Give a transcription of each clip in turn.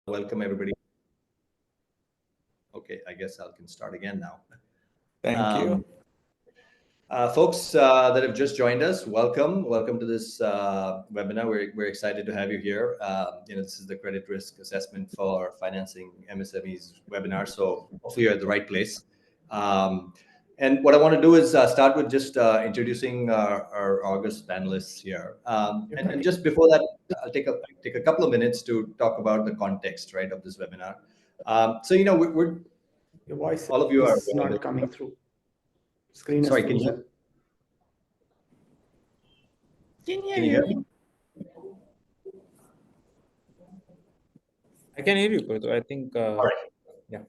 Welcome everybody. Okay, I guess I can start again now. Thank you. Folks that have just joined us, welcome to this webinar. We're excited to have you here. This is the credit risk assessment for financing MSMEs webinar, so hopefully you're at the right place. And what I want to do is start with just introducing our August panelists here. And just before that, I'll take a couple of minutes to talk about the context, right, of this webinar. So we're your voice all of you is are not coming through. Screen is sorry, can you hear me? I can hear you, Kurtu. I think. All right. Yeah.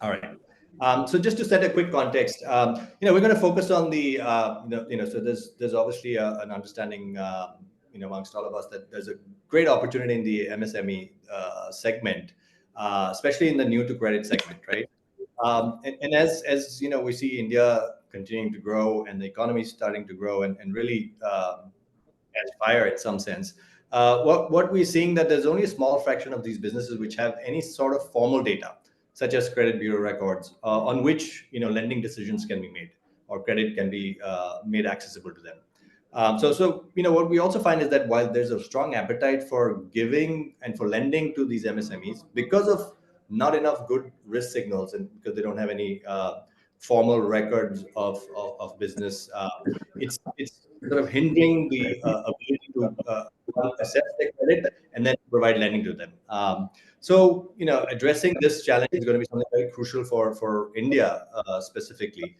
All right. So just to set a quick context, we're going to focus on the, so there's obviously an understanding, amongst all of us that there's a great opportunity in the MSME segment, especially in the new to credit segment, right? And as we see India continuing to grow and the economy starting to grow and really catch fire in some sense. What we're seeing that there's only a small fraction of these businesses which have any sort of formal data, such as credit bureau records, on which lending decisions can be made or credit can be made accessible to them. So what we also find is that while there's a strong appetite for giving and for lending to these MSMEs, because of not enough good risk signals and because they don't have any formal records of business, it's sort of hindering the ability to assess their credit and then provide lending to them. So addressing this challenge is going to be something very crucial for India specifically.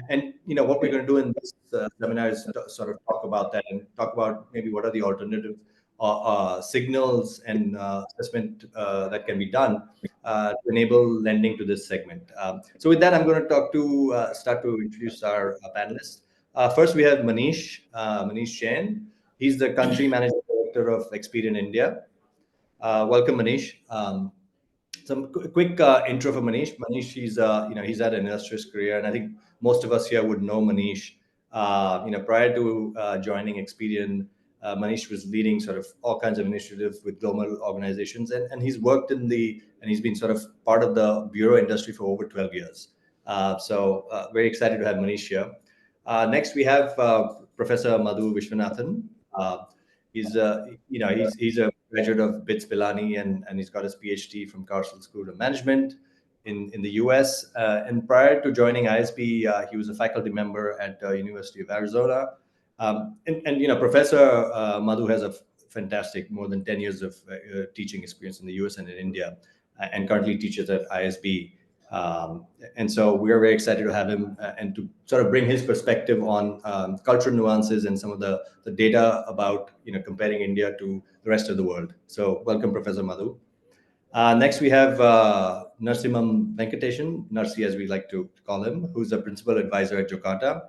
And what we're going to do in this seminar is sort of talk about that and talk about maybe what are the alternative signals and assessment that can be done to enable lending to this segment. So with that, I'm going to start to introduce our panelists. First, we have Manish Jain. He's the country managing director of Experian India. Welcome, Manish. Some quick intro for Manish. Manish, he's had an illustrious career, and I think most of us here would know Manish. Prior to joining Experian, Manish was leading sort of all kinds of initiatives with global organizations, and he's worked and he's been sort of part of the bureau industry for over 12 years. So very excited to have Manish here. Next, we have Professor Madhu Vishwanathan. He's a graduate of BITS Pilani, and he's got his PhD from Carlson School of Management in the US. And prior to joining ISB, he was a faculty member at University of Arizona. And Professor Madhu has a fantastic more than 10 years of teaching experience in the US and in India, and currently teaches at ISB. And so we are very excited to have him and to sort of bring his perspective on cultural nuances and some of the data about comparing India to the rest of the world. So welcome, Professor Madhu. Next, we have Narsimam Venkatesan, Narsi as we like to call him, who's a principal advisor at Jocata.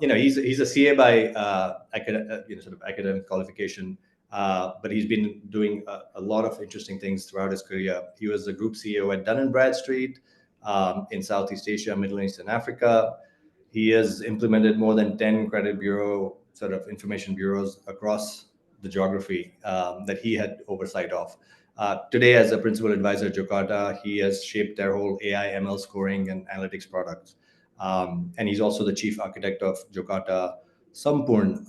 He's a CA by sort of academic qualification, but he's been doing a lot of interesting things throughout his career. He was the group CEO at Dun & Bradstreet in Southeast Asia, Middle East, and Africa. He has implemented more than 10 credit bureau sort of information bureaus across the geography that he had oversight of. Today, as a principal advisor at Jocata, he has shaped their whole AI ML scoring and analytics products. And he's also the chief architect of Jocata Sampurn,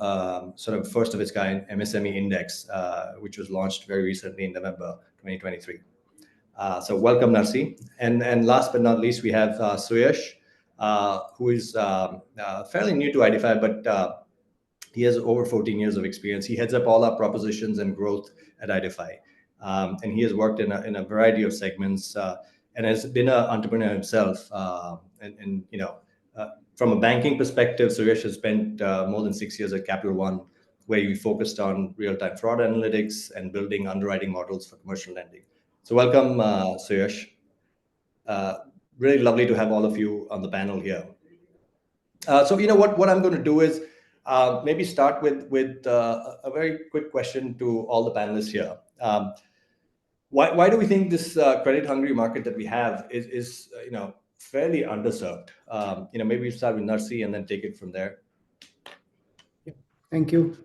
sort of first of its kind MSME index, which was launched very recently in November 2023. So welcome, Narsi. And last but not least, we have Suyash, who is fairly new to IDfy, but he has over 14 years of experience. He heads up all our propositions and growth at IDfy. And he has worked in a variety of segments and has been an entrepreneur himself. From a banking perspective, Suresh has spent more than 6 years at Capital One, where he focused on real-time fraud analytics and building underwriting models for commercial lending. So welcome, Suresh. Really lovely to have all of you on the panel here. So what I'm going to do is maybe start with a very quick question to all the panelists here. Why do we think this credit-hungry market that we have is fairly underserved? Maybe we start with Narsi and then take it from there. Thank you.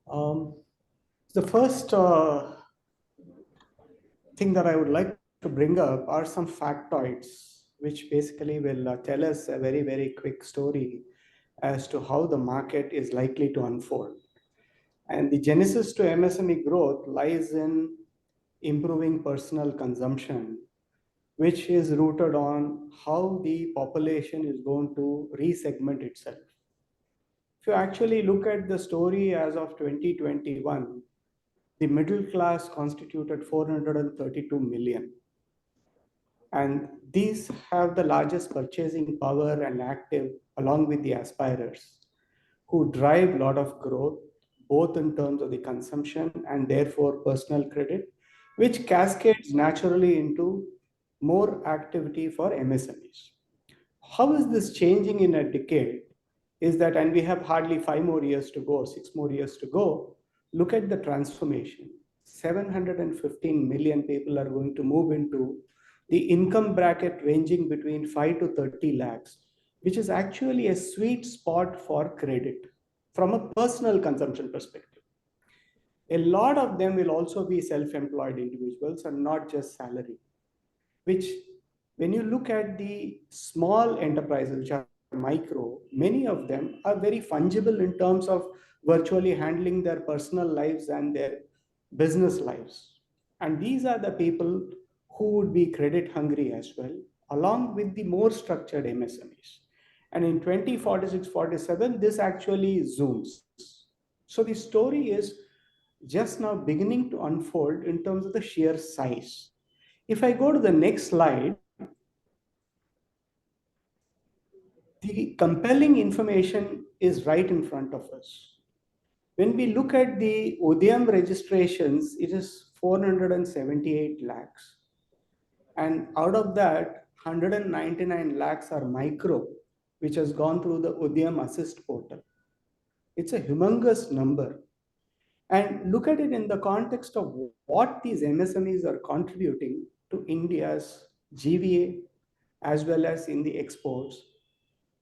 The first thing that I would like to bring up are some factoids, which basically will tell us a very, very quick story as to how the market is likely to unfold. And the genesis to MSME growth lies in improving personal consumption, which is rooted on how the population is going to resegment itself. If you actually look at the story as of 2021, the middle class constituted 432 million. And these have the largest purchasing power and active along with the aspirers who drive a lot of growth, both in terms of the consumption and therefore personal credit, which cascades naturally into more activity for MSMEs. How is this changing in a decade? Is that, and we have hardly 5 more years to go, 6 more years to go. Look at the transformation. 715 million people are going to move into the income bracket ranging between 5 to 30 lakhs, which is actually a sweet spot for credit from a personal consumption perspective. A lot of them will also be self-employed individuals and not just salary, which when you look at the small enterprises, which are micro, many of them are very fungible in terms of virtually handling their personal lives and their business lives. And these are the people who would be credit hungry as well, along with the more structured MSMEs. And in 2046-47, this actually zooms. So the story is just now beginning to unfold in terms of the sheer size. If I go to the next slide, the compelling information is right in front of us. When we look at the Udyam registrations, it is 478 lakhs. And out of that, 199 lakhs are micro, which has gone through the Udyam Assist portal. It's a humongous number. And look at it in the context of what these MSMEs are contributing to India's GVA, as well as in the exports.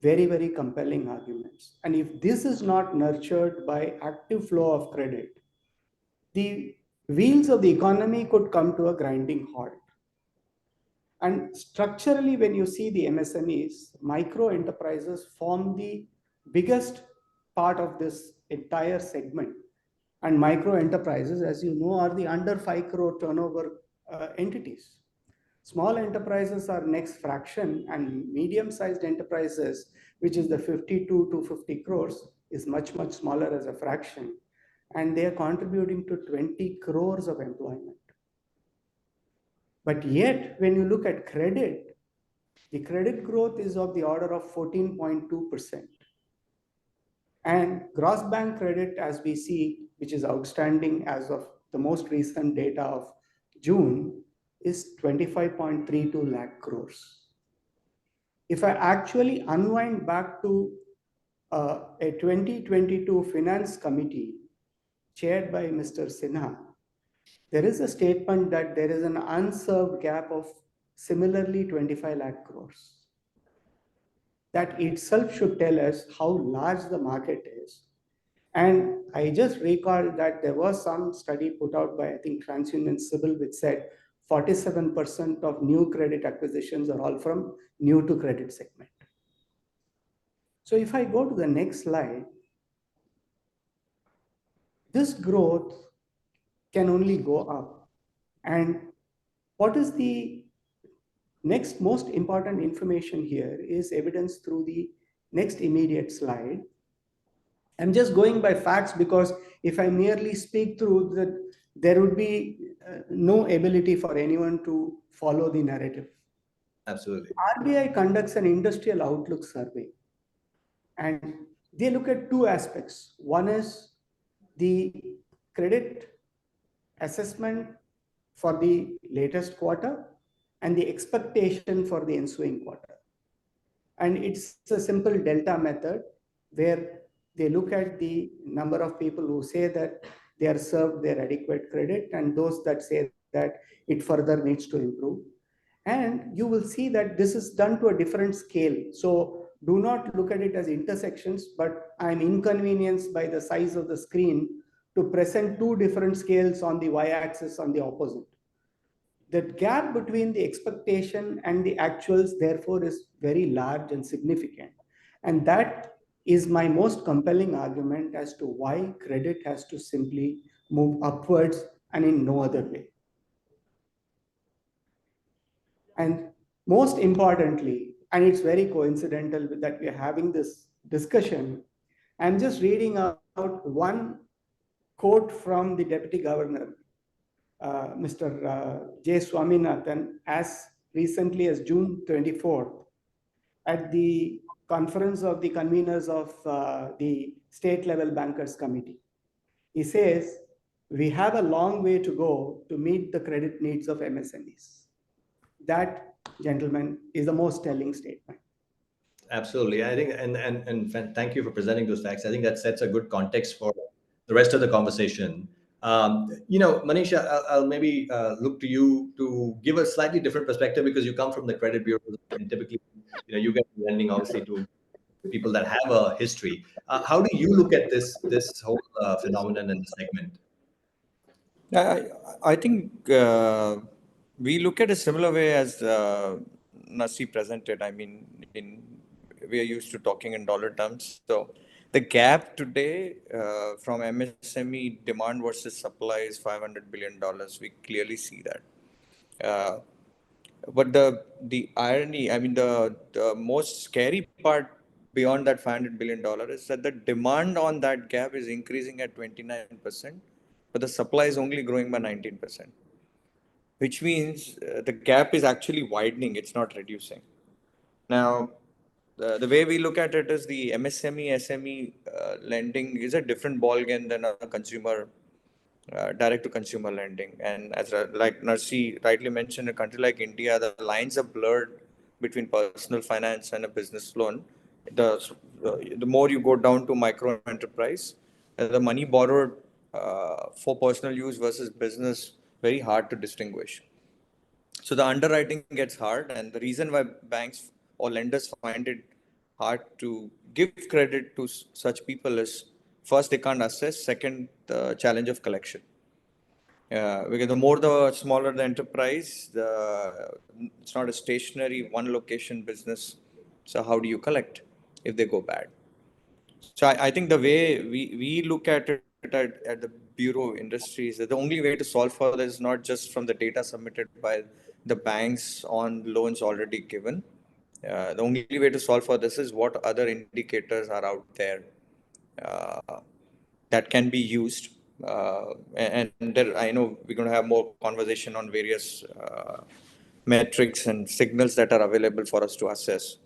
Very, very compelling arguments. And if this is not nurtured by active flow of credit, the wheels of the economy could come to a grinding halt. And structurally, when you see the MSMEs, micro enterprises form the biggest part of this entire segment. And micro enterprises, as you know, are the under 5 crore turnover entities. Small enterprises are next fraction, and medium-sized enterprises, which is the 52 to 50 crores, is much, much smaller as a fraction. And they are contributing to 20 crores of employment. But yet, when you look at credit, the credit growth is of the order of 14.2%. And gross bank credit, as we see, which is outstanding as of the most recent data of June, is 25.32 lakh crores. If I actually unwind back to a 2022 finance committee chaired by Mr. Sinha, there is a statement that there is an unserved gap of similarly 25 lakh crores. That itself should tell us how large the market is. And I just recall that there was some study put out by, I think, TransUnion Civil, which said 47% of new credit acquisitions are all from new to credit segment. So if I go to the next slide, this growth can only go up. And what is the next most important information here is evidence through the next immediate slide. I'm just going by facts because if I merely speak through that, there would be no ability for anyone to follow the narrative. Absolutely. RBI conducts an industrial outlook survey, and they look at two aspects. One is the credit assessment for the latest quarter and the expectation for the ensuing quarter. And it's a simple delta method where they look at the number of people who say that they are served their adequate credit and those that say that it further needs to improve. And you will see that this is done to a different scale. So do not look at it as intersections, but I'm inconvenienced by the size of the screen to present two different scales on the y-axis on the opposite. that gap between the expectation and the actuals, therefore, is very large and significant. And that is my most compelling argument as to why credit has to simply move upwards and in no other way. And most importantly, and it's very coincidental that we are having this discussion, I'm just reading out one quote from the Deputy Governor, Mr. J. Swaminathan, as recently as June 24th, at the conference of the conveners of the state level bankers committee. He says, we have a long way to go to meet the credit needs of MSMEs. That, gentlemen, is the most telling statement. Absolutely. I think, and thank you for presenting those facts. I think that sets a good context for the rest of the conversation. Manisha, I'll maybe look to you to give a slightly different perspective because you come from the credit bureau, and typically, you get lending obviously to people that have a history. How do you look at this whole phenomenon in the segment? I think we look at a similar way as Nasi presented. I mean, we are used to talking in dollar terms. So the gap today from MSME demand versus supply is $500 billion. We clearly see that. But the irony, I mean, the most scary part beyond that $500 billion is that the demand on that gap is increasing at 29%, but the supply is only growing by 19%, which means the gap is actually widening, it's not reducing. Now, the way we look at it is the MSME, SME lending is a different ballgame than a consumer direct to consumer lending. And as like Narsi rightly mentioned, a country like India, the lines are blurred between personal finance and a business loan. The more you go down to micro enterprise, the money borrowed for personal use versus business, very hard to distinguish. So the underwriting gets hard, and the reason why banks or lenders find it hard to give credit to such people is first they can't assess, second the challenge of collection. Because the smaller the enterprise, it's not a stationary one location business. So how do you collect if they go bad? So I think the way we look at it at the Bureau of Industries, the only way to solve for this is not just from the data submitted by the banks on loans already given. The only way to solve for this is what other indicators are out there uh, that can be used. And there, I know we're going to have more conversation on various metrics and signals that are available for us to assess.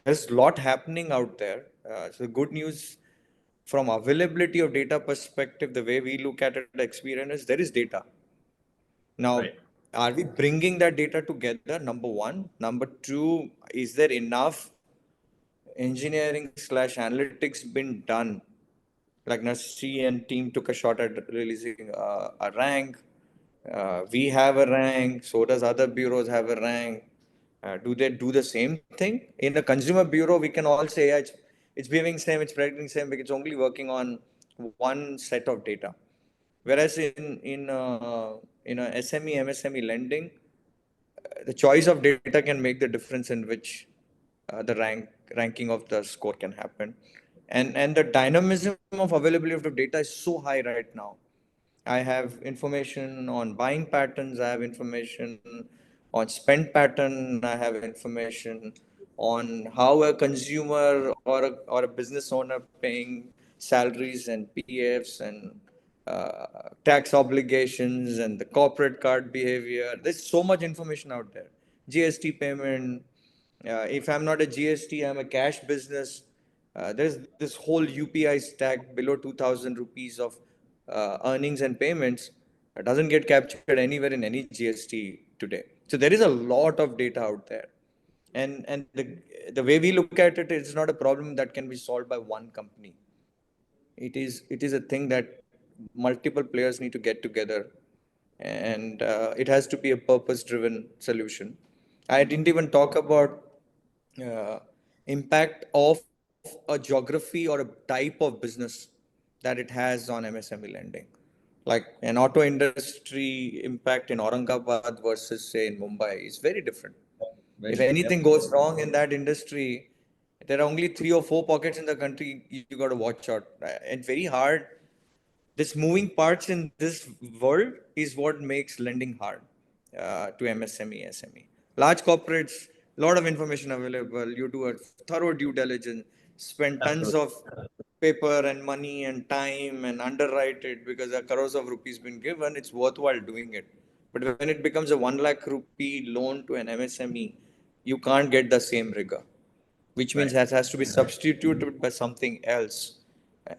There's a lot happening out there. So the good news from availability of data perspective, the way we look at it at Experian is there is data. Now, right. Are we bringing that data together? Number one. Number two, is there enough engineering/analytics been done? Like Nasi and team took a shot at releasing a rank. We have a rank. So does other bureaus have a rank. Do they do the same thing? In the consumer bureau, we can all say, yeah, it's behaving same, it's predicting same, because it's only working on one set of data. Whereas in a SME, MSME lending, the choice of data can make the difference in which the ranking of the score can happen. And the dynamism of availability of data is so high right now. I have information on buying patterns. I have information on spend pattern. I have information on how a consumer or a business owner paying salaries and PFs and tax obligations and the corporate card behavior. There's so much information out there. GST payment. If I'm not a GST, I'm a cash business. There's this whole UPI stack below 2,000 rupees of earnings and payments doesn't get captured anywhere in any GST today. So there is a lot of data out there. And the way we look at it, it's not a problem that can be solved by one company. It is a thing that multiple players need to get together, and it has to be a purpose-driven solution. I didn't even talk about uh, impact of a geography or a type of business that it has on MSME lending. Like an auto industry impact in Aurangabad versus say in Mumbai is very different. If anything goes wrong in that industry, there are only 3 or 4 pockets in the country you got to watch out. It's very hard. This moving parts in this world is what makes lending hard to MSME, SME. Large corporates, lot of information available. You do a thorough due diligence, spend tons of paper and money and time and underwrite it because a crores of rupees been given. It's worthwhile doing it. But when it becomes a 1 lakh rupee loan to an MSME, you can't get the same rigor, which means that has to be substituted by something else,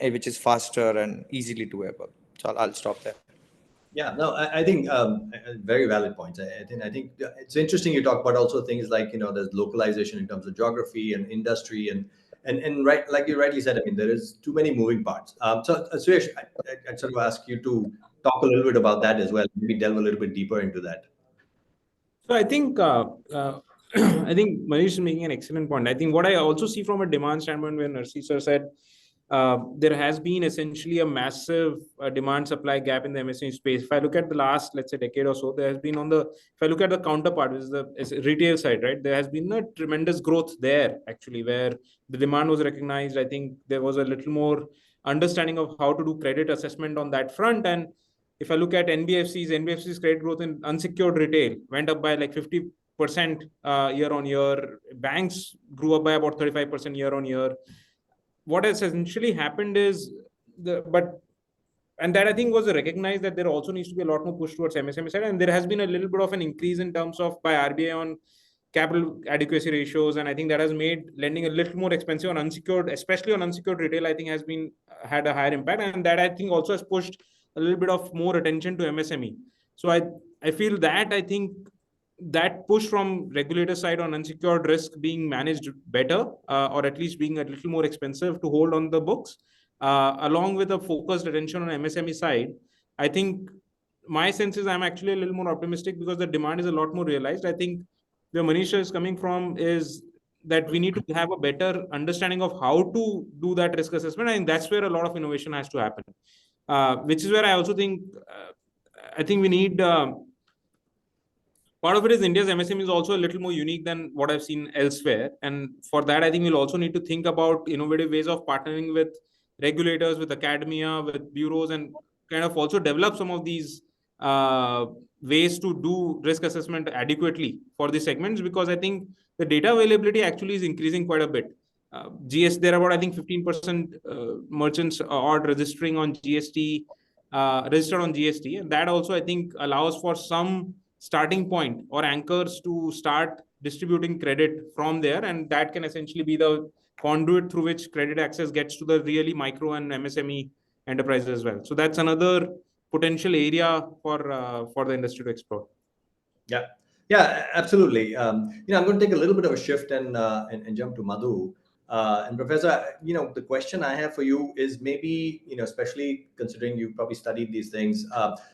which is faster and easily doable. So I'll stop there. Yeah, no, I think very valid points. I think it's interesting you talk about also things like there's localization in terms of geography and industry and right, like you rightly said. I mean, there is too many moving parts. So Suresh, I'd sort of ask you to talk a little bit about that as well. Maybe delve a little bit deeper into that. So I think I think Manish is making an excellent point. I think what I also see from a demand standpoint, when Narsi sir said there has been essentially a massive demand supply gap in the MSME space. If I look at the last, let's say, decade or so, there has been if I look at the counterpart, which is the retail side, right? There has been a tremendous growth there actually, where the demand was recognized. I think there was a little more understanding of how to do credit assessment on that front. And if I look at NBFC's credit growth in unsecured retail went up by like 50% year on year. Banks grew up by about 35% year on year. What has essentially happened is and that I think was recognized that there also needs to be a lot more push towards MSME side, and there has been a little bit of an increase in terms of by RBI on capital adequacy ratios, and I think that has made lending a little more expensive on unsecured, especially on unsecured retail. I think has been had a higher impact, and that I think also has pushed a little bit of more attention to MSME. So I feel that I think that push from regulator side on unsecured risk being managed better, or at least being a little more expensive to hold on the books, along with a focused attention on MSME side, I think my sense is I'm actually a little more optimistic because the demand is a lot more realized. I think where Manisha is coming from is that we need to have a better understanding of how to do that risk assessment. I think that's where a lot of innovation has to happen, which is where I also think I think we need part of it is India's MSME is also a little more unique than what I've seen elsewhere. And for that, I think we'll also need to think about innovative ways of partnering with regulators, with academia, with bureaus, and kind of also develop some of these ways to do risk assessment adequately for these segments, because I think the data availability actually is increasing quite a bit. There are about, I think, 15% merchants are registering on GST, registered on GST. And that also, I think, allows for some starting point or anchors to start distributing credit from there, and that can essentially be the conduit through which credit access gets to the really micro and MSME enterprises as well. So that's another potential area for the industry to explore. Yeah, absolutely. I'm going to take a little bit of a shift and jump to Madhu. And Professor, the question I have for you is maybe, especially considering you've probably studied these things,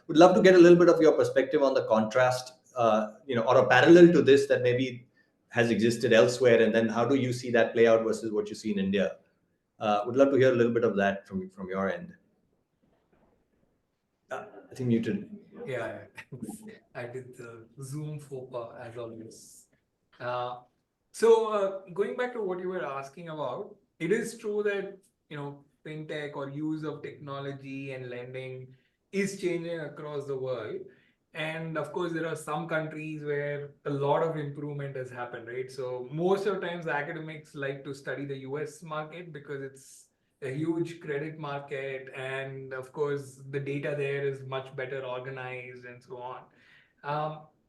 would love to get a little bit of your perspective on the contrast, or a parallel to this that maybe has existed elsewhere, and then how do you see that play out versus what you see in India? Would love to hear a little bit of that from your end. I think muted. Yeah, thanks. I did the Zoom faux pas as always. Going back to what you were asking about, it is true that fintech or use of technology and lending is changing across the world. And of course, there are some countries where a lot of improvement has happened, right? So most of the times academics like to study the US market because it's a huge credit market, and of course the data there is much better organized and so on.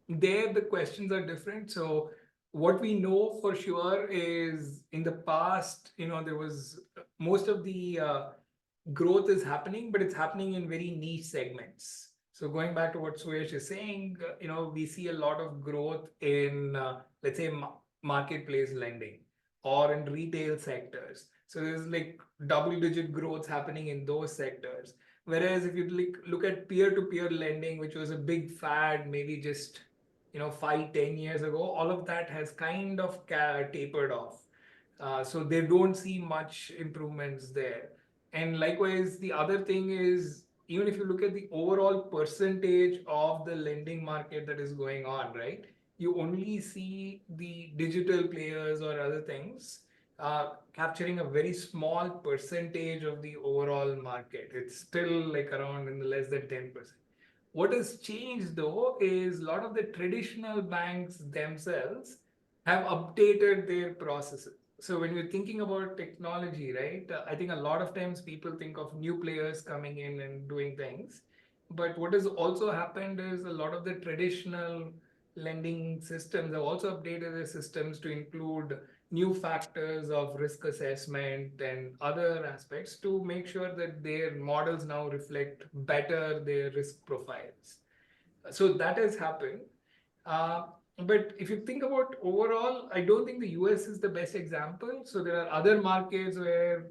There the questions are different. So what we know for sure is in the past, there was most of the growth is happening, but it's happening in very niche segments. So going back to what Suyesh is saying, we see a lot of growth in, let's say, marketplace lending or in retail sectors. So there's like double-digit growth happening in those sectors. Whereas if you look at peer-to-peer lending, which was a big fad, maybe just 5-10 years ago, all of that has kind of tapered off. So they don't see much improvements there. And likewise, the other thing is even if you look at the overall percentage of the lending market that is going on, right? You only see the digital players or other things capturing a very small percentage of the overall market. It's still like around in the less than 10%. What has changed though is a lot of the traditional banks themselves have updated their processes. So when we're thinking about technology, right, I think a lot of times people think of new players coming in and doing things. But what has also happened is a lot of the traditional lending systems have also updated their systems to include new factors of risk assessment and other aspects to make sure that their models now reflect better their risk profiles. So that has happened. Uh, but if you think about overall, I don't think the US is the best example. So there are other markets where,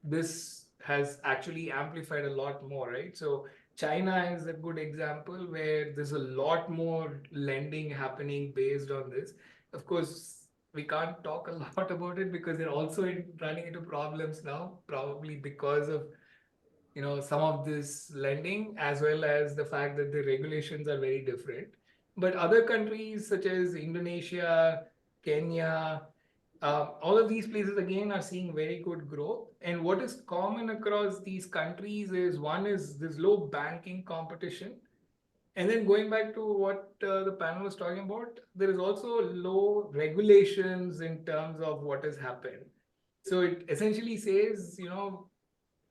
this has actually amplified a lot more, right? So China is a good example where there's a lot more lending happening based on this. Of course, we can't talk a lot about it because they're also running into problems now, probably because of some of this lending, as well as the fact that the regulations are very different. But other countries such as Indonesia, Kenya, all of these places again are seeing very good growth. And what is common across these countries is one is this low banking competition. And then going back to what the panel was talking about, there is also low regulations in terms of what has happened. So it essentially says,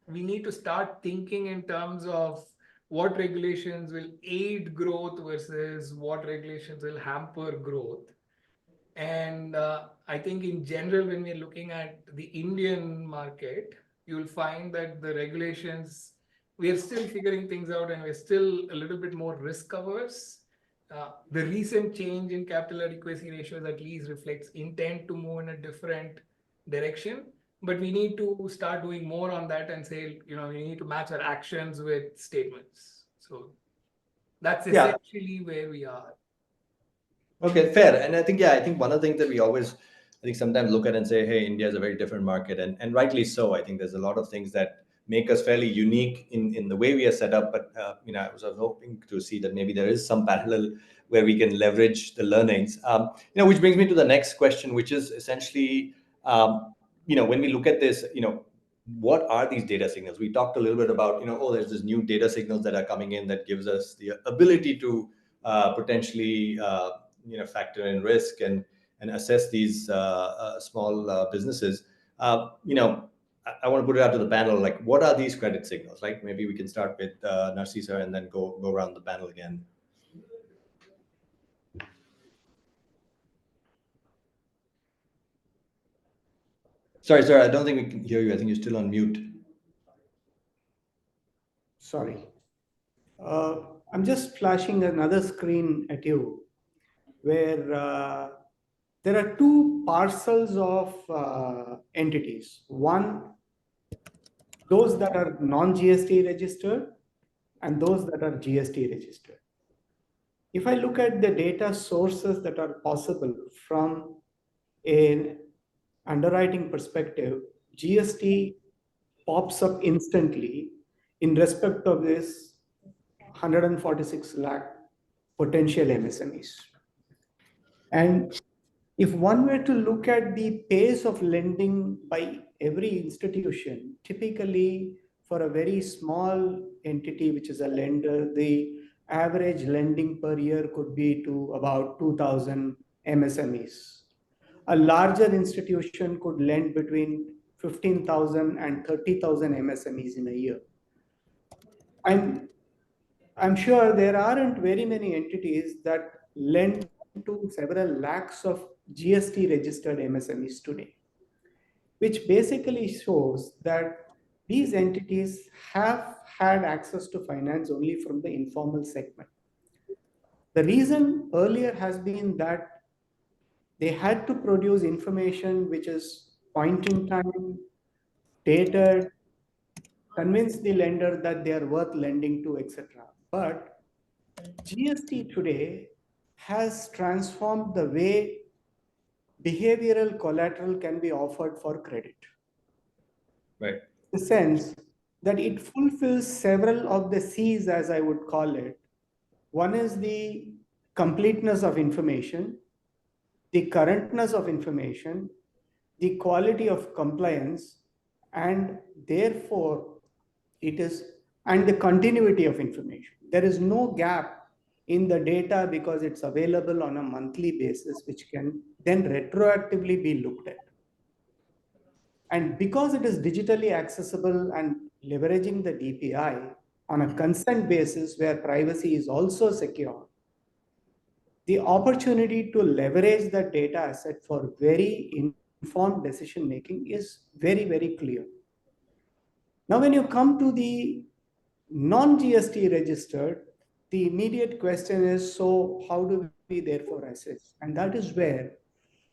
we need to start thinking in terms of what regulations will aid growth versus what regulations will hamper growth. And I think in general, when we're looking at the Indian market, you'll find that the regulations, we are still figuring things out and we're still a little bit more risk averse. The recent change in capital adequacy ratios at least reflects intent to move in a different direction. But we need to start doing more on that and say, we need to match our actions with statements. So that's essentially where we are. Okay, fair. And I think one of the things that we always, sometimes look at and say, hey, India is a very different market. And rightly so. I think there's a lot of things that make us fairly unique in the way we are set up. But, I was hoping to see that maybe there is some parallel where we can leverage the learnings, which brings me to the next question, which is essentially, when we look at this, what are these data signals? We talked a little bit about, there's this new data signals that are coming in that gives us the ability to potentially, factor in risk and assess these small businesses. I want to put it out to the panel, like, what are these credit signals? Like, maybe we can start with Narcisa and then go around the panel again. Sorry, sir, I don't think we can hear you. I think you're still on mute. Sorry. I'm just flashing another screen at you where there are two parcels of entities. One, those that are non-GST registered and those that are GST registered. If I look at the data sources that are possible from an underwriting perspective, GST pops up instantly in respect of this 146 lakh potential MSMEs. And if one were to look at the pace of lending by every institution, typically for a very small entity, which is a lender, the average lending per year could be to about 2,000 MSMEs. A larger institution could lend between 15,000 and 30,000 MSMEs in a year. I'm sure there aren't very many entities that lend to several lakhs of GST registered MSMEs today, which basically shows that these entities have had access to finance only from the informal segment. The reason earlier has been that they had to produce information which is point in time, dated, convince the lender that they are worth lending to, etc. But GST today has transformed the way behavioral collateral can be offered for credit. Right. In a sense, that it fulfills several of the C's, as I would call it. One is the completeness of information, the currentness of information, the quality of compliance, and therefore it is, and the continuity of information. There is no gap in the data because it's available on a monthly basis, which can then retroactively be looked at. And because it is digitally accessible and leveraging the DPI on a consent basis where privacy is also secure, the opportunity to leverage the data asset for very informed decision making is very, very clear. Now, when you come to the non-GST registered, the immediate question is, so how do we therefore assess? And that is where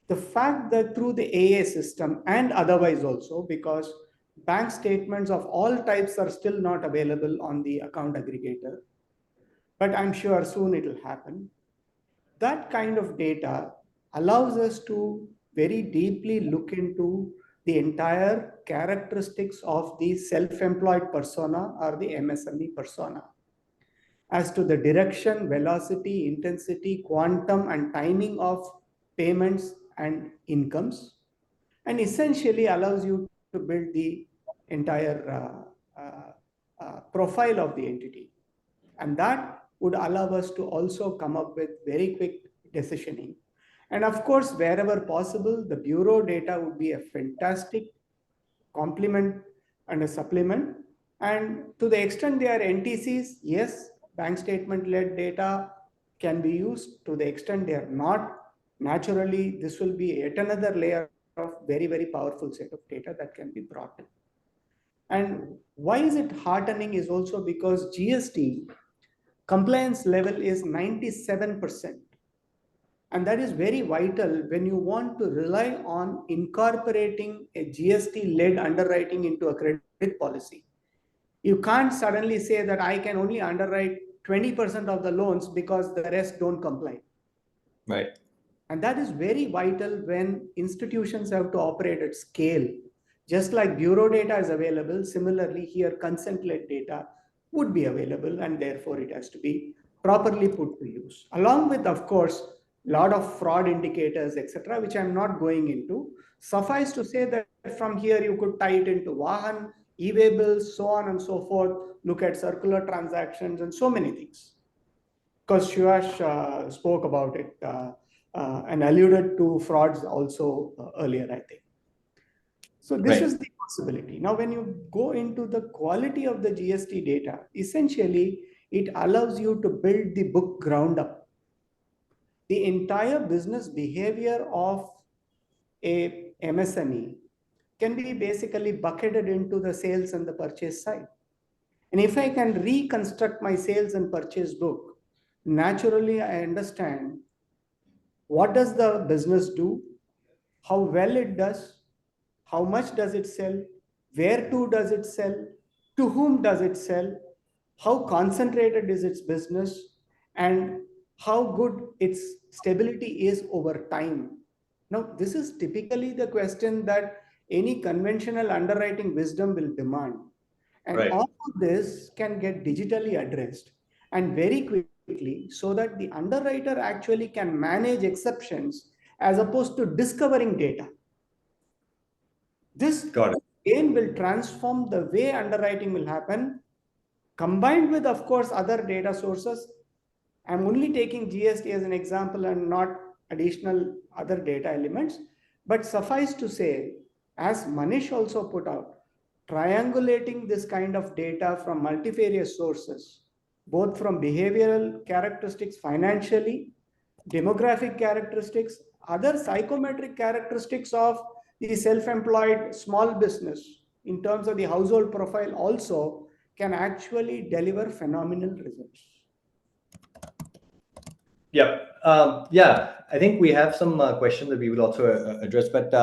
the fact that through the AA system and otherwise also, because bank statements of all types are still not available on the account aggregator, but I'm sure soon it will happen. That kind of data allows us to very deeply look into the entire characteristics of the self-employed persona or the MSME persona as to the direction, velocity, intensity, quantum, and timing of payments and incomes, and essentially allows you to build the entire profile of the entity. And that would allow us to also come up with very quick decisioning. And of course, wherever possible, the bureau data would be a fantastic complement and a supplement. And to the extent they are NTCs, yes, bank statement-led data can be used. To the extent they are not, naturally, this will be yet another layer of very, very powerful set of data that can be brought in. And why is it heartening is also because GST compliance level is 97%. And that is very vital when you want to rely on incorporating a GST-led underwriting into a credit policy. You can't suddenly say that I can only underwrite 20% of the loans because the rest don't comply. Right. And that is very vital when institutions have to operate at scale. Just like bureau data is available, similarly here consent-led data would be available, and therefore it has to be properly put to use. Along with, of course, a lot of fraud indicators, etc., which I'm not going into. Suffice to say that from here you could tie it into Vahan, e-way bills, so on and so forth, look at circular transactions and so many things. Because Shivash spoke about it and alluded to frauds also earlier, I think. So this is the possibility. Now, when you go into the quality of the GST data, essentially, it allows you to build the book ground up. The entire business behavior of a MSME can be basically bucketed into the sales and the purchase side. And if I can reconstruct my sales and purchase book, naturally, I understand what does the business do, how well it does, how much does it sell, where to does it sell, to whom does it sell, how concentrated is its business, and how good its stability is over time. Now, this is typically the question that any conventional underwriting wisdom will demand. And all of this can get digitally addressed and very quickly so that the underwriter actually can manage exceptions as opposed to discovering data. This again will transform the way underwriting will happen, combined with, of course, other data sources. I'm only taking GST as an example and not additional other data elements. But suffice to say, as Manish also put out, triangulating this kind of data from multifarious sources, both from behavioral characteristics financially, demographic characteristics, other psychometric characteristics of the self-employed small business in terms of the household profile also can actually deliver phenomenal results. Yeah, I think we have some questions that we will also address, but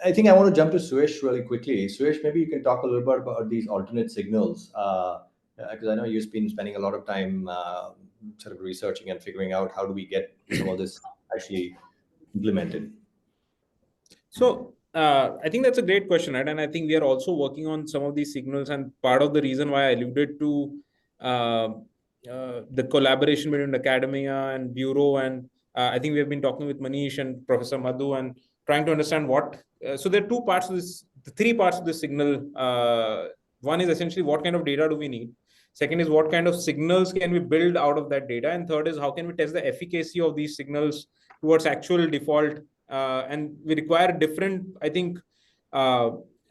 I think I want to jump to Suresh really quickly. Suresh, maybe you can talk a little bit about these alternate signals, because I know you've been spending a lot of time sort of researching and figuring out how do we get some of this actually implemented. So I think that's a great question, right? And I think we are also working on some of these signals. And part of the reason why I alluded to the collaboration between academia and bureau, and I think we have been talking with Manish and Professor Madhu and trying to understand what. So there are two parts of this, the three parts of the signal. One is essentially what kind of data do we need. Second is what kind of signals can we build out of that data, and third is how can we test the efficacy of these signals towards actual default. And we require different, I think,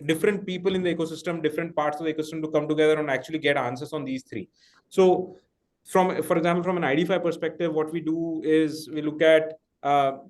different people in the ecosystem, different parts of the ecosystem to come together and actually get answers on these three. So for example, from an IDfy perspective, what we do is we look at,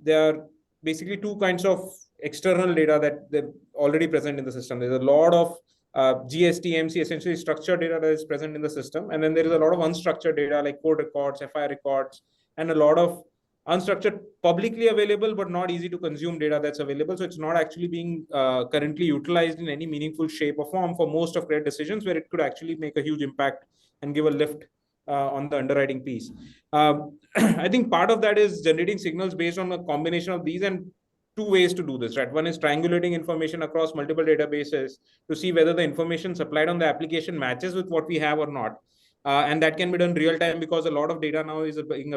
there are basically two kinds of external data that they're already present in the system. There's a lot of GST, MC, essentially structured data that is present in the system. And then there is a lot of unstructured data like court records, FI records, and a lot of unstructured, publicly available, but not easy to consume data that's available. So it's not actually being currently utilized in any meaningful shape or form for most of credit decisions, where it could actually make a huge impact and give a lift on the underwriting piece. I think part of that is generating signals based on a combination of these, and two ways to do this, right? One is triangulating information across multiple databases to see whether the information supplied on the application matches with what we have or not. And that can be done real time, because a lot of data now is being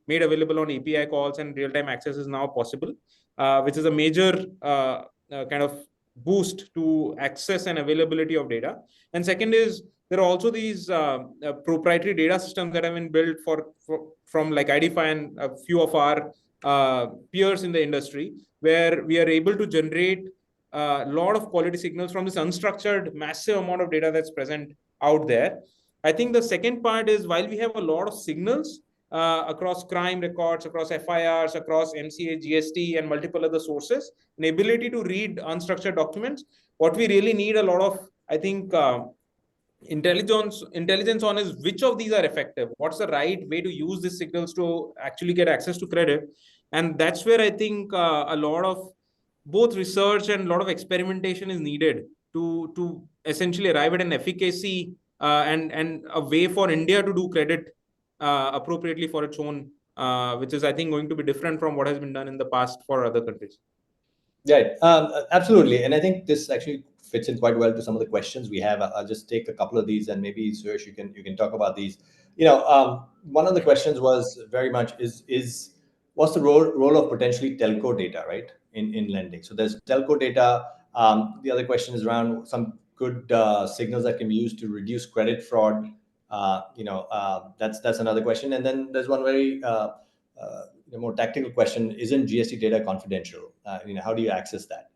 made available on API calls, and real time access is now possible, which is a major kind of boost to access and availability of data. And second is there are also these proprietary data systems that have been built from like IDfy and a few of our peers in the industry, where we are able to generate a lot of quality signals from this unstructured massive amount of data that's present out there. I think the second part is, while we have a lot of signals across crime records, across FIRs, across MCA, GST, and multiple other sources, an ability to read unstructured documents, what we really need a lot of, I think, intelligence on is which of these are effective, what's the right way to use these signals to actually get access to credit. And that's where I think a lot of both research and a lot of experimentation is needed to essentially arrive at an efficacy and a way for India to do credit appropriately for its own, which is, I think, going to be different from what has been done in the past for other countries. Right. Absolutely. And I think this actually fits in quite well to some of the questions we have. I'll just take a couple of these, and maybe Suresh, you can talk about these. One of the questions was very much is what's the role of potentially telco data, right, in lending? So there's telco data. The other question is around some good signals that can be used to reduce credit fraud. That's another question. And then there's one very more tactical question: isn't GST data confidential? How do you access that?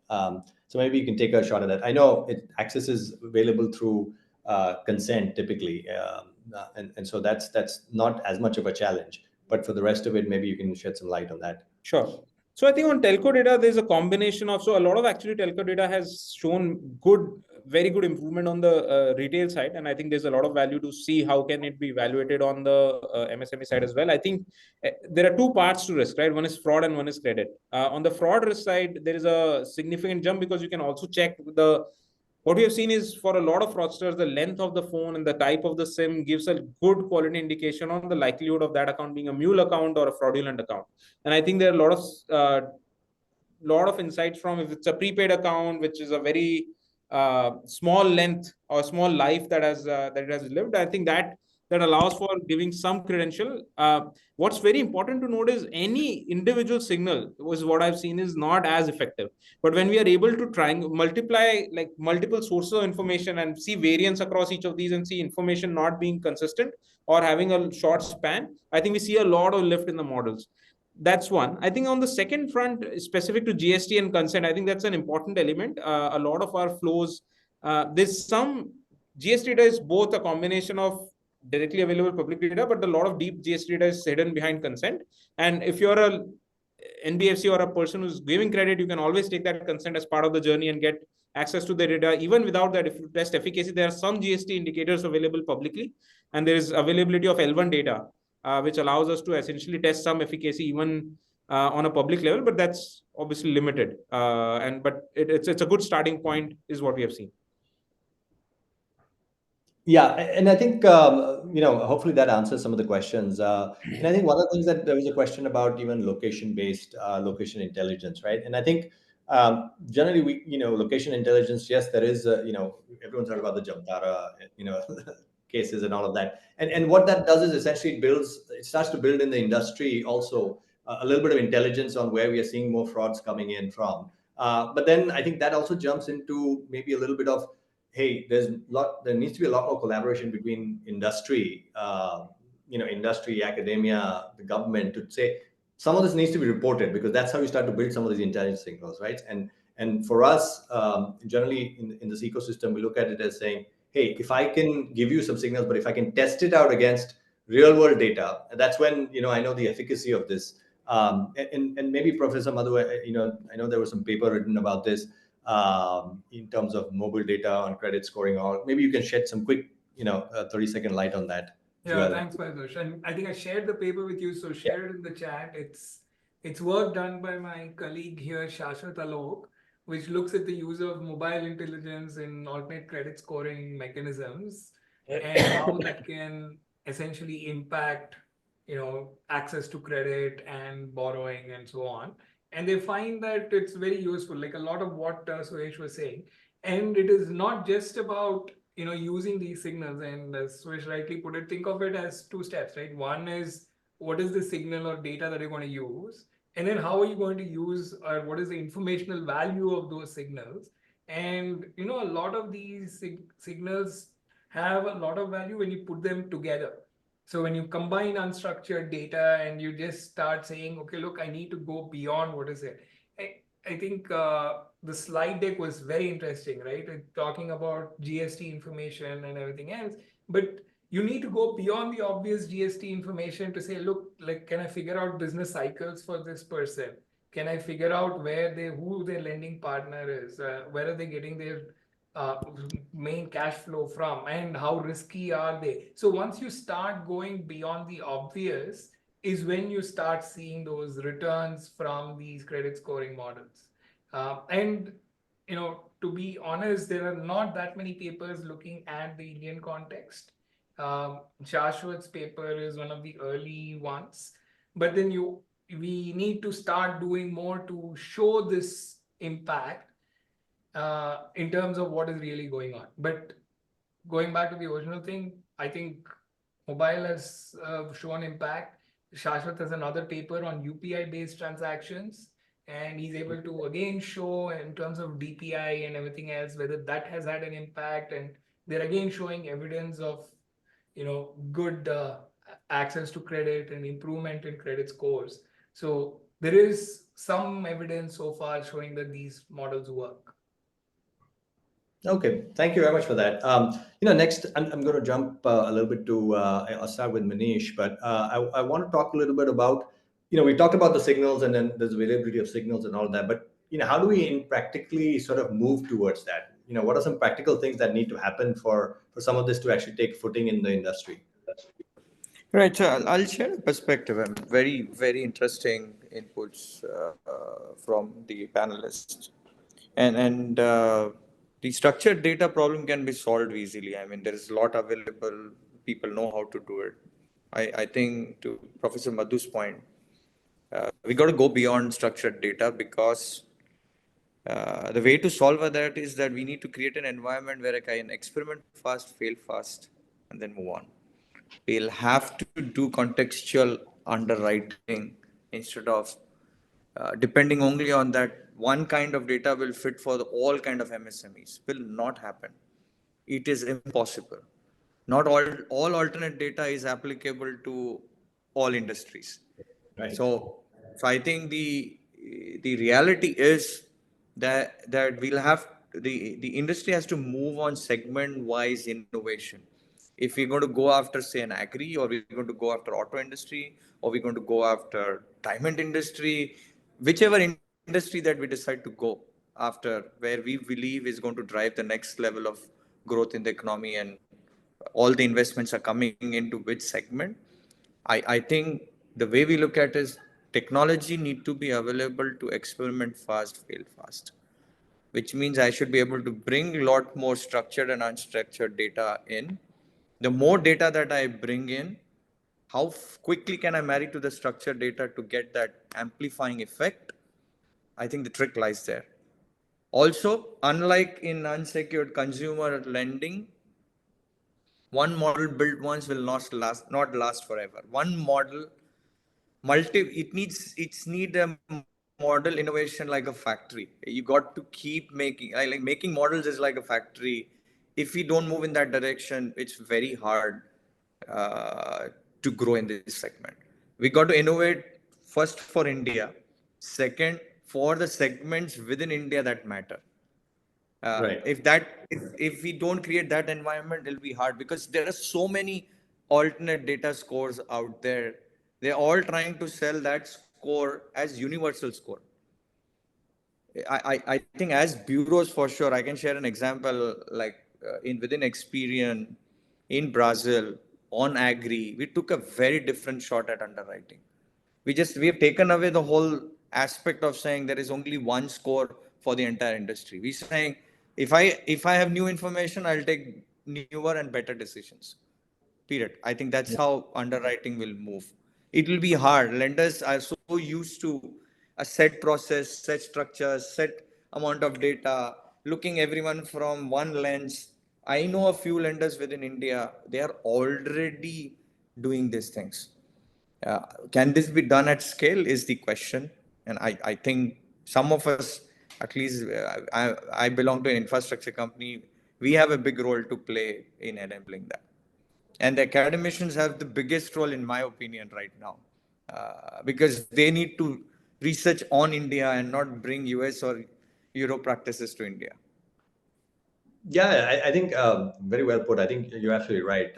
So maybe you can take a shot at that. I know access is available through consent typically, and so that's not as much of a challenge. But for the rest of it, maybe you can shed some light on that. Sure. So I think on telco data, there's a combination of, so a lot of actually telco data has shown very good improvement on the retail side. And I think there's a lot of value to see how can it be evaluated on the MSME side as well. I think there are two parts to risk, right? One is fraud and one is credit. On the fraud risk side, there is a significant jump, because you can also check what we have seen is, for a lot of fraudsters, the length of the phone and the type of the SIM gives a good quality indication on the likelihood of that account being a mule account or a fraudulent account. And I think there are a lot of insights from, if it's a prepaid account, which is a very small length or small life that it has lived. I think that allows for giving some credential. What's very important to note is any individual signal, was what I've seen, is not as effective. But when we are able to multiply like multiple sources of information and see variance across each of these, and see information not being consistent or having a short span, I think we see a lot of lift in the models. That's one. I think on the second front, specific to GST and consent, I think that's an important element. A lot of our flows, there's some GST data is both a combination of directly available public data, but a lot of deep GST data is hidden behind consent. And if you're a NBFC or a person who's giving credit, you can always take that consent as part of the journey and get access to the data. Even without that, if you test efficacy, there are some GST indicators available publicly, and there is availability of L1 data, which allows us to essentially test some efficacy even on a public level, but that's obviously limited. But it's a good starting point, is what we have seen. Yeah, and I think hopefully that answers some of the questions. And I think one of the things that there was a question about even location-based location intelligence, right? And I think Generally, location intelligence, yes, there is, everyone's heard about the Jocata, cases and all of that. And what that does is essentially it starts to build in the industry also a little bit of intelligence on where we are seeing more frauds coming in from. But then I think that also jumps into maybe a little bit of, hey, there needs to be a lot more collaboration between industry, industry, academia, the government, to say some of this needs to be reported, because that's how you start to build some of these intelligence signals, right? And for us, generally in this ecosystem, we look at it as saying, hey, if I can give you some signals, but if I can test it out against real world data, that's when I know the efficacy of this. And maybe Professor Madhu, I know there was some paper written about this in terms of mobile data on credit scoring, or maybe you can shed some quick 30-second light on that. Yeah, well. thanks, Paritosh. And I think I shared the paper with you, so share it in the chat. It's work done by my colleague here, Shashwat Alok, which looks at the use of mobile intelligence in alternate credit scoring mechanisms and how that can essentially impact, access to credit and borrowing and so on. And they find that it's very useful, like a lot of what Suresh was saying. And it is not just about using these signals, and as Swish rightly put it, think of it as two steps, right? One is, what is the signal or data that you're going to use, and then how are you going to use, or what is the informational value of those signals? And a lot of these signals have a lot of value when you put them together. So when you combine unstructured data and you just start saying, okay, look, I need to go beyond what is it. I think the slide deck was very interesting, right? Talking about GST information and everything else. But you need to go beyond the obvious GST information to say, look, like, can I figure out business cycles for this person? Can I figure out who their lending partner is? Where are they getting their main cash flow from? And how risky are they? So once you start going beyond the obvious, is when you start seeing those returns from these credit scoring models. And to be honest, there are not that many papers looking at the Indian context. Shashwat's paper is one of the early ones, but then we need to start doing more to show this impact in terms of what is really going on. But going back to the original thing, I think mobile has shown impact. Shashwat has another paper on UPI-based transactions, and he's able to again show in terms of DPI and everything else whether that has had an impact. And they're again showing evidence of good access to credit and improvement in credit scores. So there is some evidence so far showing that these models work. Okay, thank you very much for that. Next, I'm going to jump a little bit to, I'll start with Manish, but I want to talk a little bit about, we talked about the signals and then there's availability of signals and all of that, but, how do we practically sort of move towards that? What are some practical things that need to happen for some of this to actually take footing in the industry? Right, so I'll share a perspective and very, very interesting inputs from the panelists. And the structured data problem can be solved easily. I mean, there is a lot available. People know how to do it. I think, to Professor Madhu's point, we got to go beyond structured data, because the way to solve that is that we need to create an environment where I can experiment fast, fail fast, and then move on. We'll have to do contextual underwriting instead of depending only on that one kind of data will fit for all kind of MSMEs. Will not happen. It is impossible. Not all alternate data is applicable to all industries. Right. So I think the reality is that we'll have the industry has to move on segment wise innovation. If we're going to go after, say, an agri, or we're going to go after auto industry, or we're going to go after diamond industry, whichever industry that we decide to go after, where we believe is going to drive the next level of growth in the economy, and all the investments are coming into which segment, I think the way we look at is technology need to be available to experiment fast, fail fast, which means I should be able to bring a lot more structured and unstructured data in. The more data that I bring in, how quickly can I marry to the structured data to get that amplifying effect? I think the trick lies there. Also, unlike in unsecured consumer lending, one model built once will not last forever. One model, it's need a model innovation like a factory. You got to keep making, like making models is like a factory. If we don't move in that direction, it's very hard uh, to grow in this segment. We got to innovate first for India, second for the segments within India that matter. Right. If we don't create that environment, it'll be hard because there are so many alternate data scores out there. They're all trying to sell that score as universal score. I think as bureaus for sure, I can share an example like in within Experian in Brazil on agri, we took a very different shot at underwriting. We have taken away the whole aspect of saying there is only one score for the entire industry. We're saying if I have new information, I'll take newer and better decisions. Period. I think that's how underwriting will move. It will be hard. Lenders are so used to a set process, set structures, set amount of data, looking everyone from one lens. I know a few lenders within India, they are already doing these things. Uh, can this be done at scale is the question. And I think some of us, at least I belong to an infrastructure company, we have a big role to play in enabling that. And the academicians have the biggest role, in my opinion, right now, because they need to research on India and not bring US or Euro practices to India. Yeah, I think very well put. I think you're absolutely right.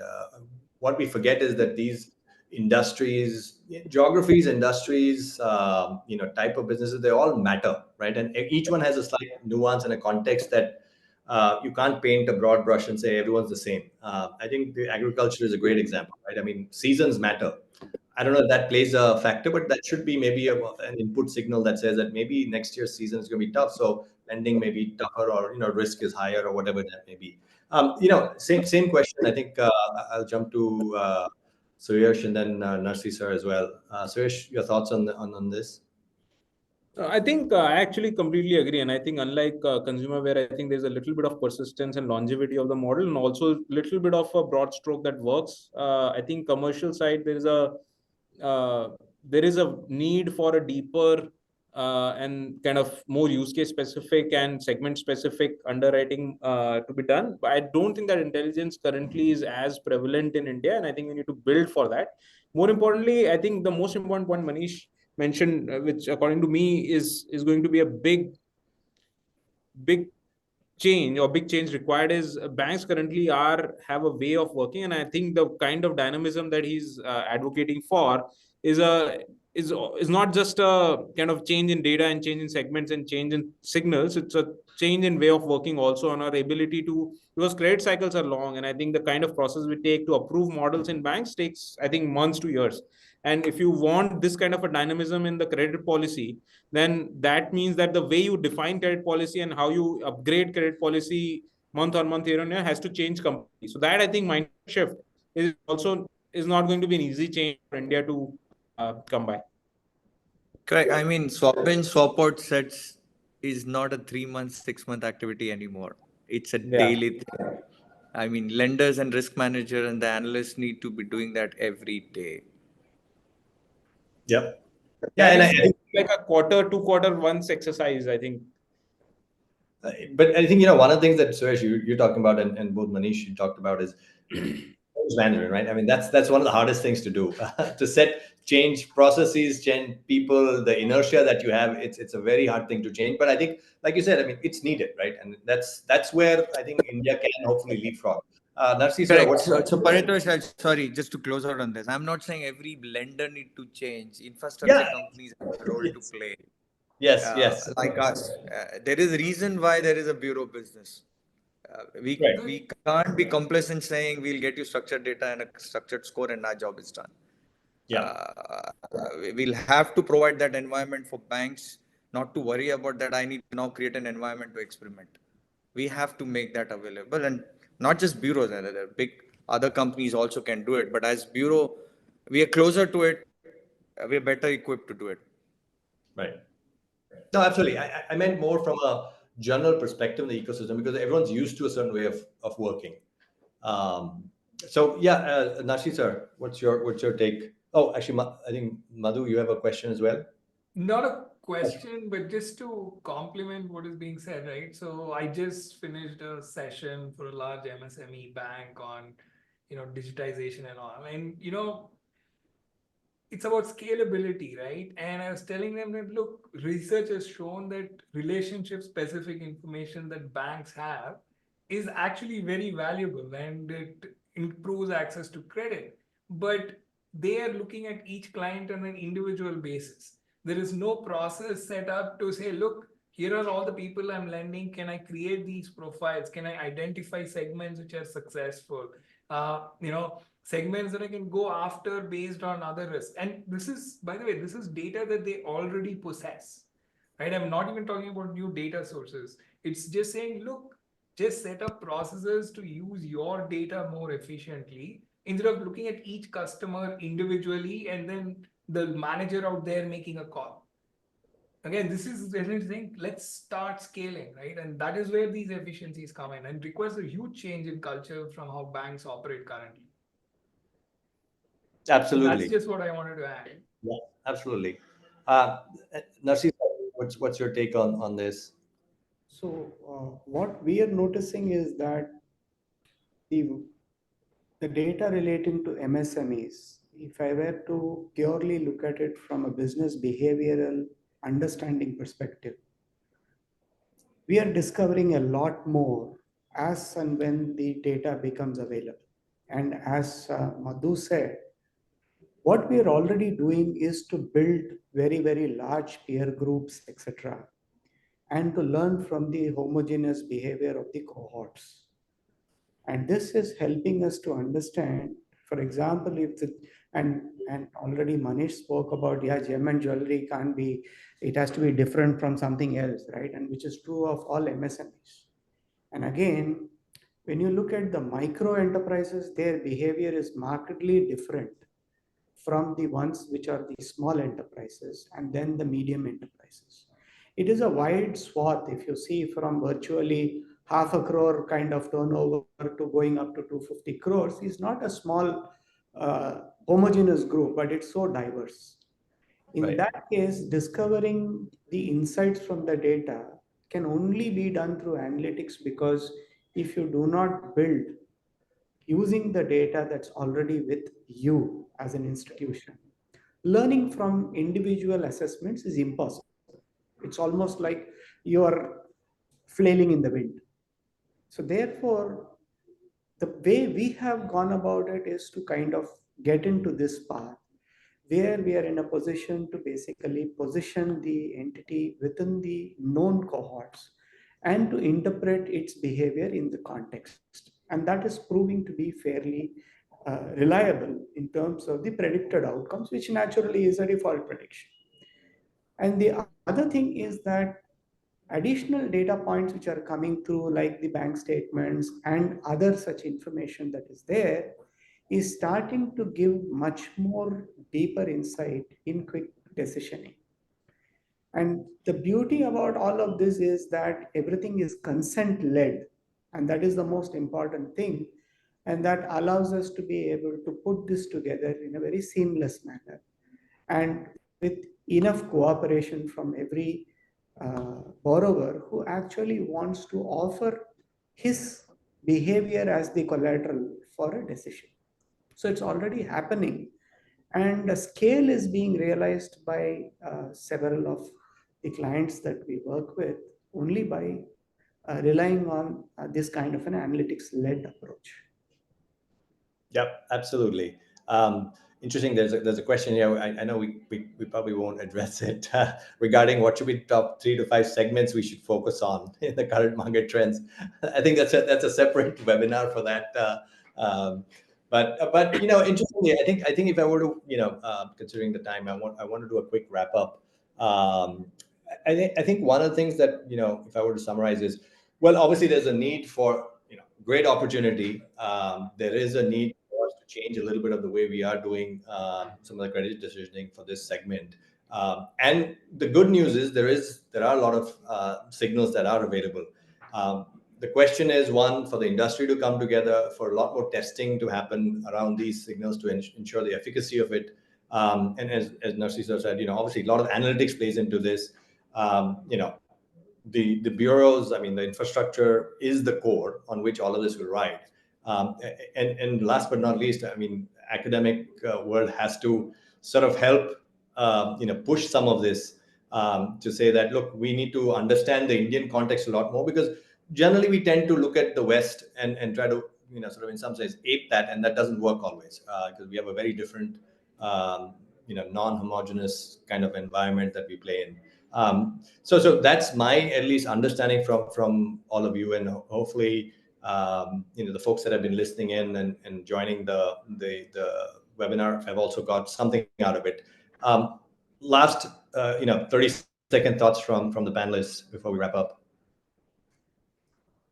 What we forget is that these industries, geographies, industries, type of businesses, they all matter, right? And each one has a slight nuance and a context that you can't paint a broad brush and say everyone's the same. I think the agriculture is a great example, right? I mean, seasons matter. I don't know if that plays a factor, but that should be maybe an input signal that says that maybe next year's season is going to be tough. So lending may be tougher, or risk is higher, or whatever that may be. Same question. I think I'll jump to Suresh and then Narsi sir as well. Suresh, your thoughts on this? I think I actually completely agree, and I think unlike consumer, where I think there's a little bit of persistence and longevity of the model, and also a little bit of a broad stroke that works. I think commercial side uh, there is a need for a deeper and kind of more use case specific and segment specific underwriting to be done. But I don't think that intelligence currently is as prevalent in India, and I think we need to build for that. More importantly, I think the most important point Manish mentioned, which according to me is going to be a big change or big change required, is banks currently have a way of working, and I think the kind of dynamism that he's advocating for is a is not just a kind of change in data and change in segments and change in signals. It's a change in way of working also on our ability to, because credit cycles are long, and I think the kind of process we take to approve models in banks takes, I think, months to years. And if you want this kind of a dynamism in the credit policy, then that means that the way you define credit policy and how you upgrade credit policy month on month, year on year, has to change completely. So that, I think, mindset shift is not going to be an easy change for India to come by. Correct. I mean, swap in, swap out sets is not a 3 month, 6 month activity anymore. It's a Yeah. daily thing. I mean, lenders and risk manager and the analysts need to be doing that every day. Yep. Yeah, That and I is think, like a quarter, 2 quarter once exercise, I think. but I think one of the things that Suresh you're talking about, and both Manish you talked about, is management, right? I mean, that's one of the hardest things to do to change processes, change people, the inertia that you have. It's a very hard thing to change, but I think, like you said, I mean, it's needed, right? And that's where I think India can hopefully leapfrog. Narsi, sir, Correct. So Paritosh, sorry, just to close out on this, I'm not saying every lender need to change. Infrastructure yeah, companies have a role to play. yes, Like us, there is a reason why there is a bureau business. right, We can't be complacent saying we'll get you structured data and a structured score and our job is done. yeah, We'll have to provide that environment for banks not to worry about that. I need to now create an environment to experiment. We have to make that available, and not just bureaus. Big other companies also can do it, but as bureau, we are closer to it. We are better equipped to do it. right. No, absolutely. I meant more from a general perspective in the ecosystem, because everyone's used to a certain way of working. So yeah, Nashi sir, what's your take? Oh, actually, I think Madhu, you have a question as well. Not a question, but just to complement what is being said, right? So I just finished a session for a large MSME bank on, digitization and all. And, it's about scalability, right? And I was telling them that, look, research has shown that relationship specific information that banks have is actually very valuable and it improves access to credit. But they are looking at each client on an individual basis. There is no process set up to say, look, here are all the people I'm lending. Can I create these profiles? Can I identify segments which are successful? Segments that I can go after based on other risks. And this is, by the way, this is data that they already possess, right? I'm not even talking about new data sources. It's just saying, look, just set up processes to use your data more efficiently instead of looking at each customer individually and then the manager out there making a call. Again, this is essentially saying, let's start scaling, right? And that is where these efficiencies come in and requires a huge change in culture from how banks operate currently. Absolutely. That's just what I wanted to add. Yeah, absolutely. Narsi, what's your take on this? So what we are noticing is that the data relating to MSMEs, if I were to purely look at it from a business behavioral understanding perspective, we are discovering a lot more as and when the data becomes available. And as Madhu said, what we are already doing is to build very, very large peer groups, etc., and to learn from the homogeneous behavior of the cohorts. And this is helping us to understand, for example, if the, and already Manish spoke about, yeah, gem and jewelry can't be, it has to be different from something else, right? And which is true of all MSMEs. And again, when you look at the micro enterprises, their behavior is markedly different from the ones which are the small enterprises and then the medium enterprises. It is a wide swath. If you see from virtually half a crore kind of turnover to going up to 250 crores, is not a small homogeneous group, but it's so diverse. In Right. that case, discovering the insights from the data can only be done through analytics, because if you do not build using the data that's already with you as an institution, learning from individual assessments is impossible. It's almost like you are flailing in the wind. So, therefore, the way we have gone about it is to kind of get into this path where we are in a position to basically position the entity within the known cohorts and to interpret its behavior in the context. And that is proving to be fairly reliable in terms of the predicted outcomes, which naturally is a default prediction. And the other thing is that additional data points which are coming through, like the bank statements and other such information that is there, is starting to give much more deeper insight in quick decisioning. And the beauty about all of this is that everything is consent led, and that is the most important thing. And that allows us to be able to put this together in a very seamless manner and with enough cooperation from every borrower who actually wants to offer his behavior as the collateral for a decision. So it's already happening, and the scale is being realized by several of the clients that we work with only by relying on this kind of an analytics-led approach. Yep, absolutely. Interesting. There's a question here. I know we probably won't address it regarding what should be top 3 to 5 segments we should focus on in the current market trends. I think that's a separate webinar for that. But interestingly, I think if I were to considering the time, I want to do a quick wrap up. I think one of the things that if I were to summarize is, well, obviously there's a need for great opportunity. There is a need for us to change a little bit of the way we are doing some of the credit decisioning for this segment. And the good news is there are a lot of signals that are available. The question is, one, for the industry to come together, for a lot more testing to happen around these signals to ensure the efficacy of it. And as Narcisa said, obviously a lot of analytics plays into this. The bureaus, I mean, the infrastructure is the core on which all of this will ride. And last but not least, I mean, academic world has to sort of help, push some of this to say that, look, we need to understand the Indian context a lot more, because generally we tend to look at the West and try to, sort of in some sense ape that, and that doesn't work always, because we have a very different, non-homogeneous kind of environment that we play in. So that's my at least understanding from all of you, and hopefully the folks that have been listening in and joining the webinar have also got something out of it. Last 30-second thoughts from the panelists before we wrap up.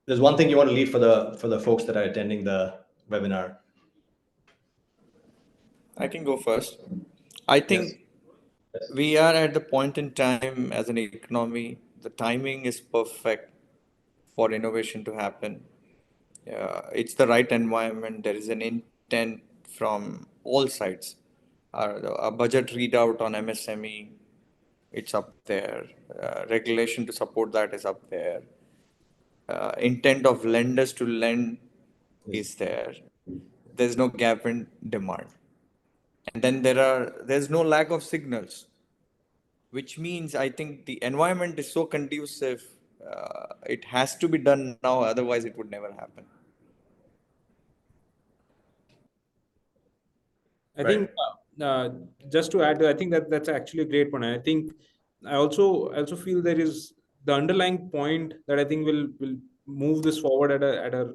There's one thing you want to leave for the folks that are attending the webinar. I can go first. I think we are at the point in time as an economy, the timing is perfect for innovation to happen. It's the right environment. There is an intent from all sides. A budget readout on MSME, it's up there. Regulation to support that is up there. Intent of lenders to lend is there. There's no gap in demand. And then there's no lack of signals, which means I think the environment is so conducive, it has to be done now, otherwise it would never happen. I think just to add, I think that's actually a great point. I think I also feel there is the underlying point that I think will move this forward at a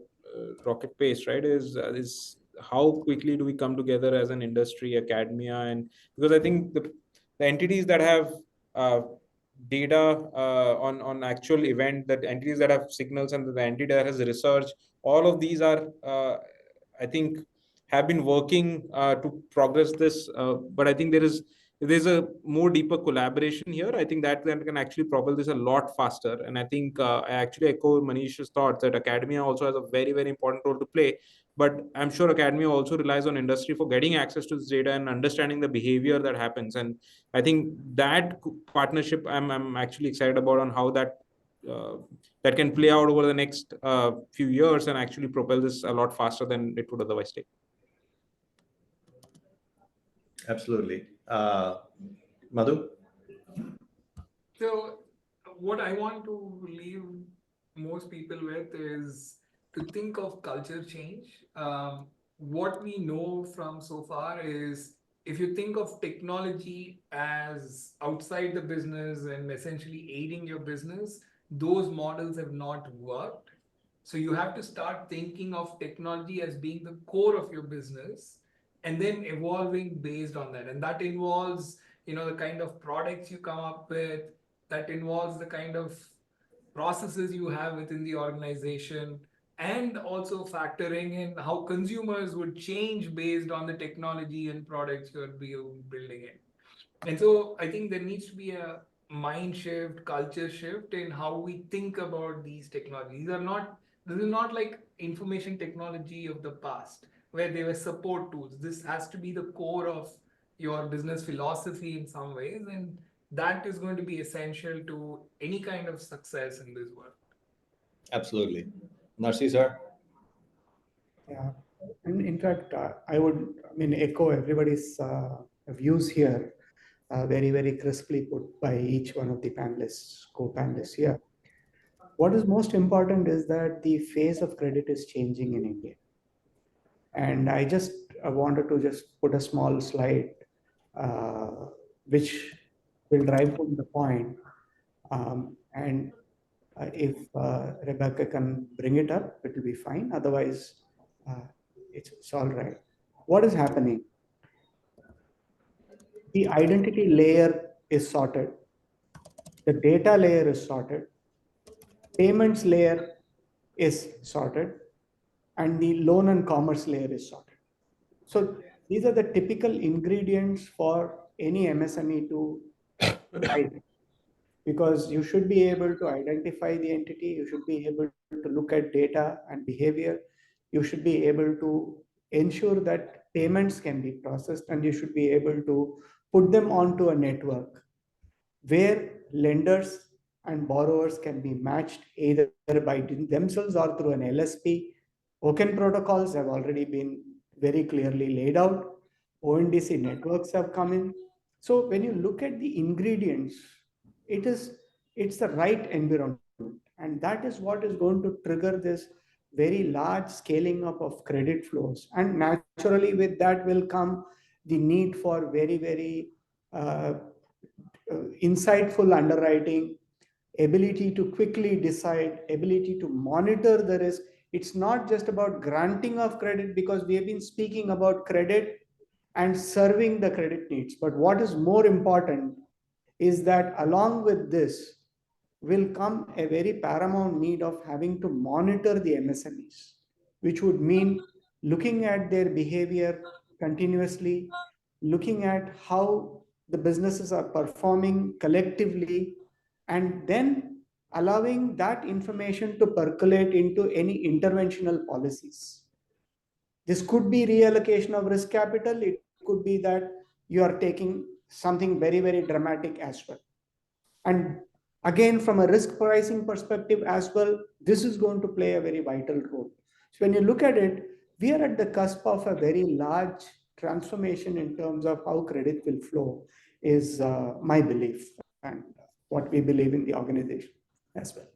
rocket pace, right? Is how quickly do we come together as an industry, academia, and because I think the entities that have data on actual event, that entities that have signals, and the entity that has research, all of these are I think have been working to progress this, but I think there's a more deeper collaboration here. I think that can actually propel this a lot faster, and I think I actually echo Manish's thoughts that academia also has a very, very important role to play. But I'm sure academia also relies on industry for getting access to this data and understanding the behavior that happens. And I think that partnership I'm actually excited about, on how that can play out over the next few years and actually propel this a lot faster than it would otherwise take. Absolutely. Madhu? So what I want to leave most people with is to think of culture change. What we know from so far is, if you think of technology as outside the business and essentially aiding your business, those models have not worked. So you have to start thinking of technology as being the core of your business and then evolving based on that. And that involves, the kind of products you come up with, that involves the kind of processes you have within the organization, and also factoring in how consumers would change based on the technology and products you're building in. And so I think there needs to be a mind shift, culture shift in how we think about these technologies. This is not like information technology of the past, where they were support tools. This has to be the core of your business philosophy in some ways, and that is going to be essential to any kind of success in this world. Absolutely. Narcisa? Yeah, and in fact, echo everybody's views here, very, very crisply put by each one of the panelists, co-panelists here. What is most important is that the face of credit is changing in India. And I wanted to just put a small slide which will drive home the point. And if Rebecca can bring it up, it will be fine. Otherwise, it's all right. What is happening? The identity layer is sorted. The data layer is sorted. Payments layer is sorted. And the loan and commerce layer is sorted. So these are the typical ingredients for any MSME to right? Because you should be able to identify the entity, you should be able to look at data and behavior, you should be able to ensure that payments can be processed, and you should be able to put them onto a network where lenders and borrowers can be matched either by themselves or through an LSP. Token protocols have already been very clearly laid out. ONDC networks have come in. So when you look at the ingredients, it's the right environment, and that is what is going to trigger this very large scaling up of credit flows. And naturally, with that will come the need for very uh, insightful underwriting, ability to quickly decide, ability to monitor the risk. It's not just about granting of credit, because we have been speaking about credit and serving the credit needs. But what is more important is that along with this will come a very paramount need of having to monitor the MSMEs, which would mean looking at their behavior continuously, looking at how the businesses are performing collectively, and then allowing that information to percolate into any interventional policies. This could be reallocation of risk capital. It could be that you are taking something very dramatic as well. And again, from a risk pricing perspective as well, this is going to play a very vital role. So when you look at it, we are at the cusp of a very large transformation in terms of how credit will flow, is my belief, and what we believe in the organization as well.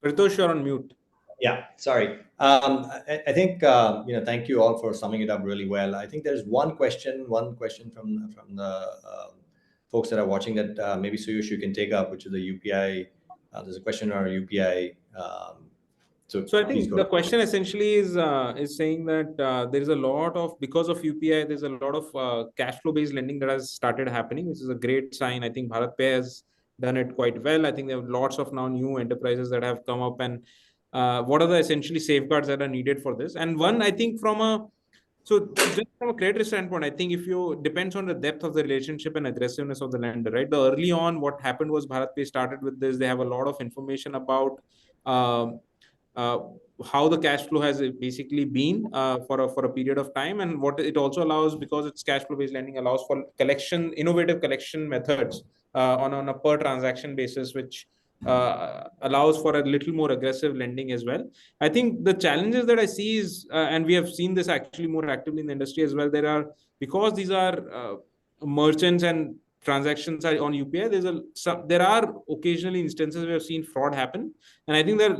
Paritosh, you're on mute. Yeah, sorry. I think thank you all for summing it up really well. I think there's one question from the folks that are watching that maybe Suyush you can take up, which is the UPI. There's a question on our UPI. So I think the question essentially is saying that there is a lot of, because of UPI, there's a lot of cash flow based lending that has started happening, which is a great sign. I think BharatPe has done it quite well. I think there are lots of now new enterprises that have come up, and what are the essentially safeguards that are needed for this? And one, I think just from a credit risk standpoint, I think if you depends on the depth of the relationship and aggressiveness of the lender, right? The early on, what happened was BharatPe started with this. They have a lot of information about uh, how the cash flow has basically been for a period of time, and what it also allows, because it's cash flow based lending, allows for innovative collection methods on a per transaction basis, which allows for a little more aggressive lending as well. I think the challenges that I see is, and we have seen this actually more actively in the industry as well, because these are merchants and transactions are on UPI, there are occasionally instances where I've seen fraud happen. And I think that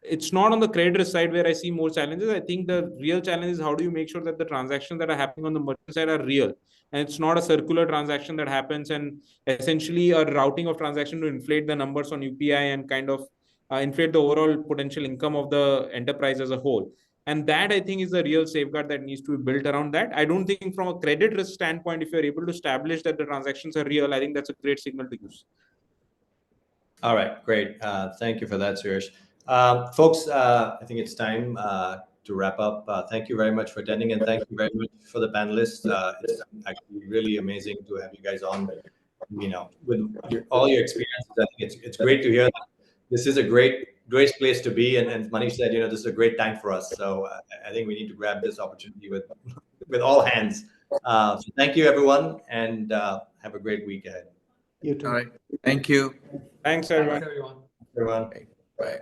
it's not on the credit risk side where I see more challenges. I think the real challenge is how do you make sure that the transactions that are happening on the merchant side are real, and it's not a circular transaction that happens and essentially a routing of transaction to inflate the numbers on UPI and kind of inflate the overall potential income of the enterprise as a whole. And that, I think, is the real safeguard that needs to be built around that. I don't think from a credit risk standpoint, if you're able to establish that the transactions are real, I think that's a great signal to use. All right, great. Thank you for that, Suresh. Folks, I think it's time to wrap up. Thank you very much for attending, and thank you very much for the panelists. It's actually really amazing to have you guys on. With all your experiences, I think it's great to hear that this is a great place to be. And Manish said, this is a great time for us. So I think we need to grab this opportunity with all hands. So thank you, everyone, and have a great week ahead. You too. All right. Thank you. Thanks, everyone. Thanks, everyone. Everyone. Bye.